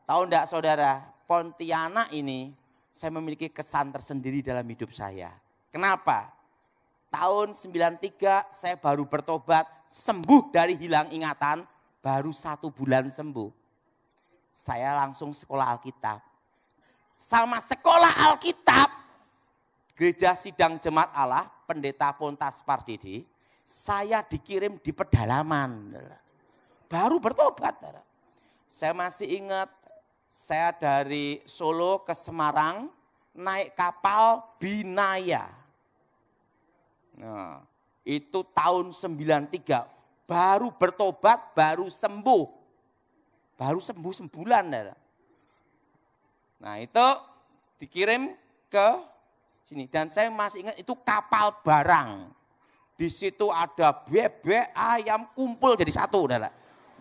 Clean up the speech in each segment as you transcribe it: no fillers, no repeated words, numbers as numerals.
Tahu enggak saudara, Pontianak ini saya memiliki kesan tersendiri dalam hidup saya. Kenapa? Tahun 93 saya baru bertobat, sembuh dari hilang ingatan, baru 1 bulan sembuh. Saya langsung sekolah Alkitab. Sama sekolah Alkitab, Gereja Sidang Jemaat Allah, Pendeta Pontas Pardede, saya dikirim di pedalaman. Baru bertobat. Saya masih ingat, saya dari Solo ke Semarang, naik kapal Binaya. Nah, itu tahun 93, baru bertobat, baru sembuh. Baru sembuh sebulan. Nah itu dikirim ke sini. Dan saya masih ingat itu kapal barang. Di situ ada bebek, ayam kumpul jadi satu.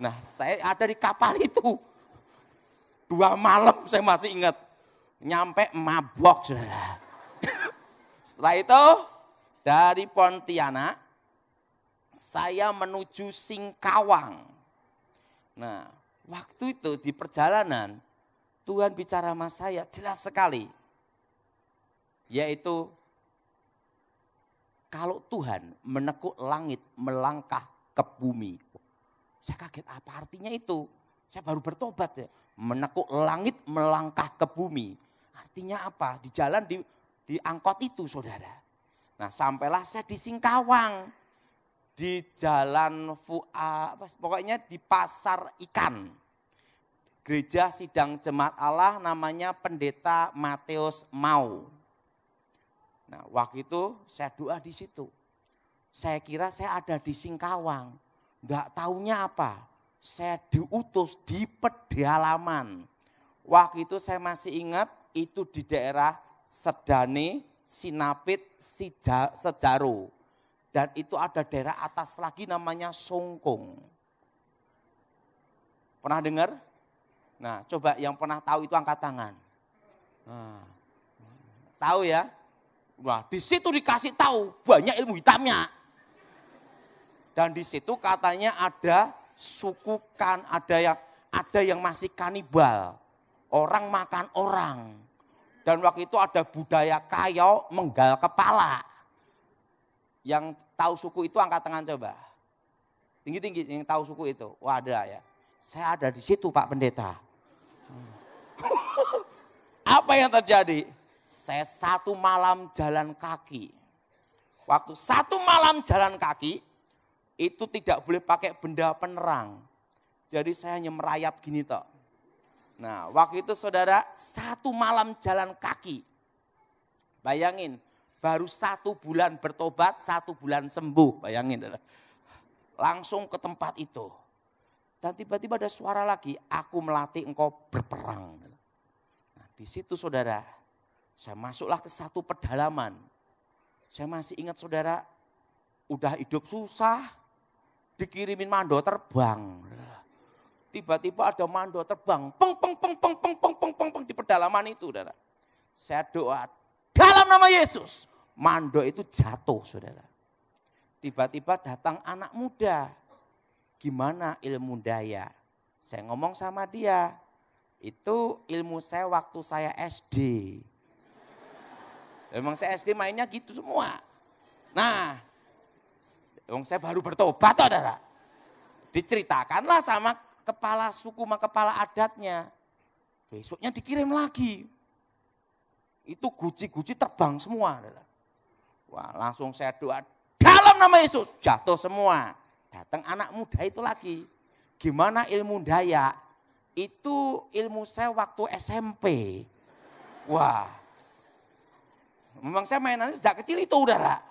Nah saya ada di kapal itu. 2 malam saya masih ingat. Nyampe mabok. Saudara. Setelah itu dari Pontianak saya menuju Singkawang. Nah waktu itu di perjalanan Tuhan bicara sama saya jelas sekali. Yaitu kalau Tuhan menekuk langit melangkah ke bumi. Saya kaget apa artinya itu. Saya baru bertobat ya. Menekuk langit melangkah ke bumi. Artinya apa? Di jalan di angkot itu saudara. Nah sampailah saya di Singkawang. Di jalan pokoknya di pasar ikan. Gereja Sidang Jemaat Allah namanya Pendeta Matius Mau. Nah waktu itu saya doa di situ. Saya kira saya ada di Singkawang. Enggak taunya apa. Saya diutus di pedalaman. Waktu itu saya masih ingat itu di daerah Sedane, Sinapit, Sejaro. Dan itu ada daerah atas lagi namanya Songkong. Pernah dengar? Nah coba yang pernah tahu itu angkat tangan. Nah, tahu ya? Wah di situ dikasih tahu banyak ilmu hitamnya. Dan di situ katanya ada suku ada yang masih kanibal. Orang makan orang. Dan waktu itu ada budaya kayo menggal kepala. Yang tahu suku itu angkat tangan coba. Tinggi-tinggi yang tahu suku itu. Wah ada ya. Saya ada di situ Pak Pendeta. Apa yang terjadi? Saya 1 malam jalan kaki. Waktu 1 malam jalan kaki, itu tidak boleh pakai benda penerang. Jadi saya hanya merayap gini toh. Nah waktu itu saudara 1 malam jalan kaki. Bayangin. Baru 1 bulan bertobat, 1 bulan sembuh. Bayangin. Langsung ke tempat itu. Dan tiba-tiba ada suara lagi. Aku melatih engkau berperang. Nah, di situ saudara. Saya masuklah ke 1 pedalaman. Saya masih ingat saudara. Udah hidup susah. Dikirimin mando terbang. Tiba-tiba ada mando terbang. Peng, peng, peng, peng, peng, peng, peng, peng, peng di pedalaman itu. Saudara. Saya doa. Dalam nama Yesus, mando itu jatuh saudara. Tiba-tiba datang anak muda. Gimana ilmu daya? Saya ngomong sama dia. Itu ilmu saya waktu saya SD. Memang saya SD mainnya gitu semua. Nah, saya baru bertobat saudara. Diceritakanlah sama kepala suku, sama kepala adatnya. Besoknya dikirim lagi. Itu guci-guci terbang semua. Wah langsung saya doa dalam nama Yesus jatuh semua. Datang anak muda itu lagi. Gimana ilmu daya? Itu ilmu saya waktu SMP. Wah. Memang saya mainannya sejak kecil itu udara.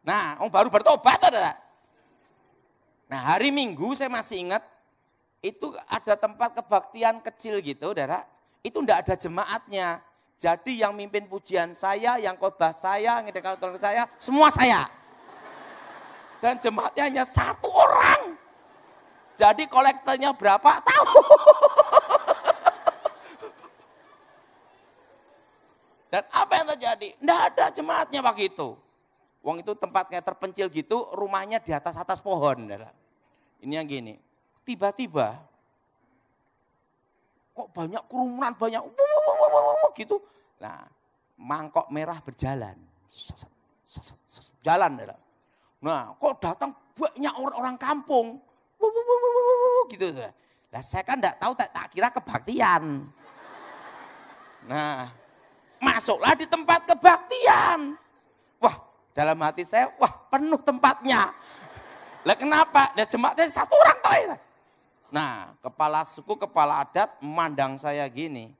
Nah baru bertobat udara. Nah hari Minggu saya masih ingat. Itu ada tempat kebaktian kecil gitu udara. Itu enggak ada jemaatnya. Jadi yang mimpin pujian saya, yang khotbah saya, yang ngedekal saya, semua saya. Dan jemaatnya hanya 1 orang. Jadi kolektornya berapa? Tahu. Dan apa yang terjadi? Nggak ada jemaatnya begitu. Wong itu tempatnya terpencil gitu, rumahnya di atas pohon. Ini yang gini, tiba-tiba kok banyak kerumunan, banyak gitu. Nah, mangkok merah berjalan. Jalan. Nah, kok datang banyak orang-orang kampung. Gitu. Nah, saya kan enggak tahu, tak kira kebaktian. Nah, masuklah di tempat kebaktian. Wah, dalam hati saya, wah penuh tempatnya. Lah kenapa? Nah, jemaatnya satu orang toh. Nah, kepala suku, kepala adat memandang saya gini.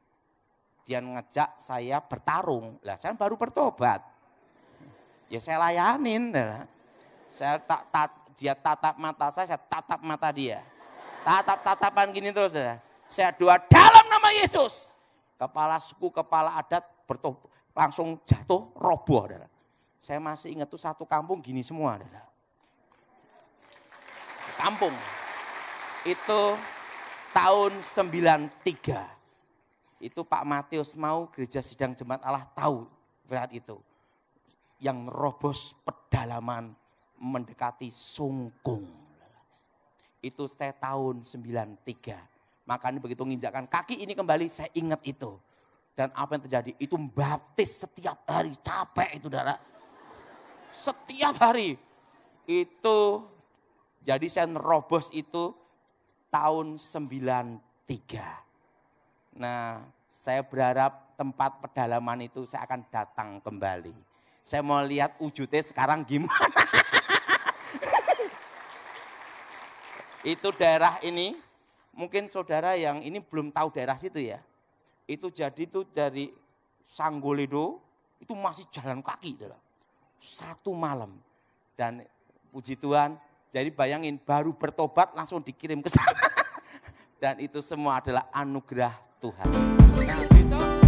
Dia ngejak saya bertarung. Lah saya baru bertobat. Ya saya layanin. Saya dia tatap mata saya tatap mata dia. Tatap-tatapan gini terus. Saya doa dalam nama Yesus. Kepala suku, kepala adat langsung jatuh, roboh. Saya masih ingat tuh satu kampung gini semua. Kampung. Itu tahun 93. Itu Pak Matius mau gereja sidang jemaat Allah tahu saat itu. Yang nerobos pedalaman mendekati Sungkung. Itu saya tahun 93. Makanya begitu menginjakkan kaki ini kembali saya ingat itu. Dan apa yang terjadi itu baptis setiap hari, capek itu saudara. Setiap hari itu jadi saya nerobos itu tahun 93. Nah, saya berharap tempat pedalaman itu saya akan datang kembali. Saya mau lihat wujudnya sekarang gimana. Itu daerah ini, mungkin saudara yang ini belum tahu daerah situ ya. Itu jadi itu dari Sanggoledo, itu masih jalan kaki. Satu malam. Dan puji Tuhan, jadi bayangin baru bertobat langsung dikirim ke sana. Dan itu semua adalah anugerah Tuhan. Nah, besok